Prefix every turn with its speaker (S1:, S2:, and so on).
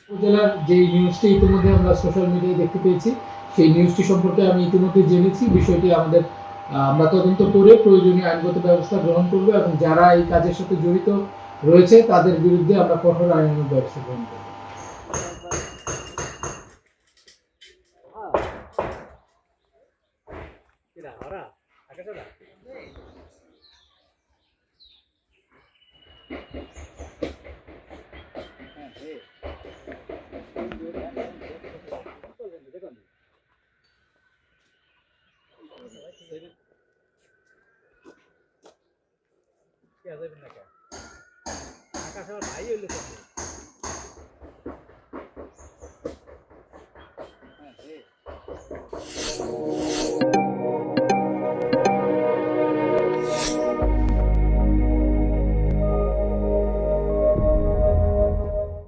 S1: উপজেলার যে নিউজটি ইতিমধ্যে আমরা সোশ্যাল মিডিয়ায় দেখতে পেয়েছি, সেই নিউজটি সম্পর্কে আমি ইতিমধ্যে জেনেছি। বিষয়টি আমরা তদন্ত করে প্রয়োজনীয় আইনগত ব্যবস্থা গ্রহণ করব এবং যারা এই কাজের সাথে জড়িত রয়েছে তাদের বিরুদ্ধে আমরা কঠোর আইনানুগ ব্যবস্থা গ্রহণ করব।
S2: আকাশ আমার ভাই হইলো